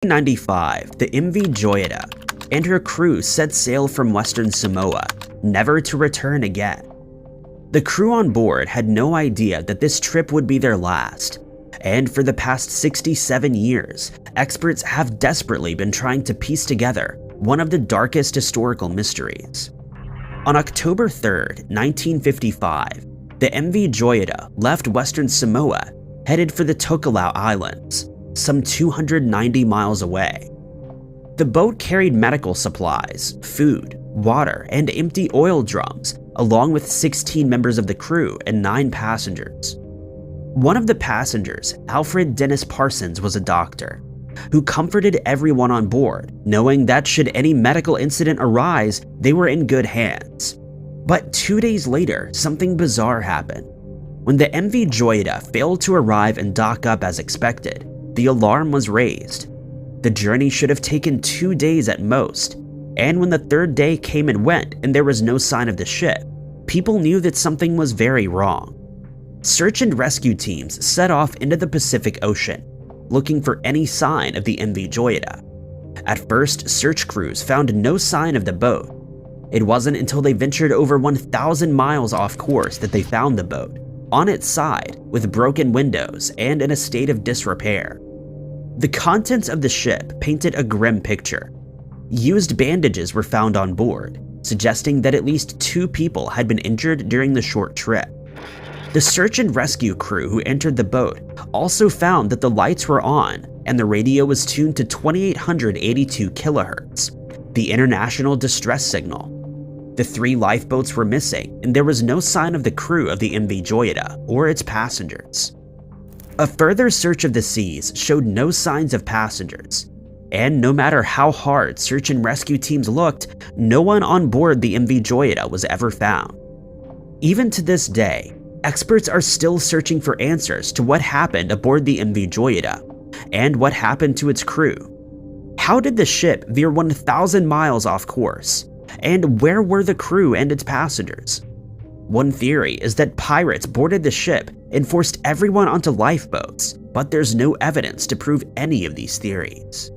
1995, the MV Joyita and her crew set sail from Western Samoa, never to return again. The crew on board had no idea that this trip would be their last, and for the past 67 years, experts have desperately been trying to piece together one of the darkest historical mysteries. On October 3, 1955, the MV Joyita left Western Samoa, headed for the Tokelau Islands, some 290 miles away. The boat carried medical supplies, food, water, and empty oil drums, along with 16 members of the crew and 9 passengers. One of the passengers, Alfred Dennis Parsons, was a doctor who comforted everyone on board, knowing that should any medical incident arise, they were in good hands. But 2 days later, something bizarre happened. When the MV Joyita failed to arrive and dock up as expected, the alarm was raised. The journey should have taken 2 days at most, and when the third day came and went and there was no sign of the ship, people knew that something was very wrong. Search and rescue teams set off into the Pacific Ocean, looking for any sign of the MV Joyita. At first, search crews found no sign of the boat. It wasn't until they ventured over 1,000 miles off course that they found the boat, on its side, with broken windows and in a state of disrepair. The contents of the ship painted a grim picture. Used bandages were found on board, suggesting that at least 2 people had been injured during the short trip. The search and rescue crew who entered the boat also found that the lights were on and the radio was tuned to 2882 kilohertz, the international distress signal. The 3 lifeboats were missing, and there was no sign of the crew of the MV Joyita or its passengers. A further search of the seas showed no signs of passengers, and no matter how hard search and rescue teams looked, no one on board the MV Joyita was ever found. Even to this day, experts are still searching for answers to what happened aboard the MV Joyita and what happened to its crew. How did the ship veer 1,000 miles off course? And where were the crew and its passengers? One theory is that pirates boarded the ship and forced everyone onto lifeboats, but there's no evidence to prove any of these theories.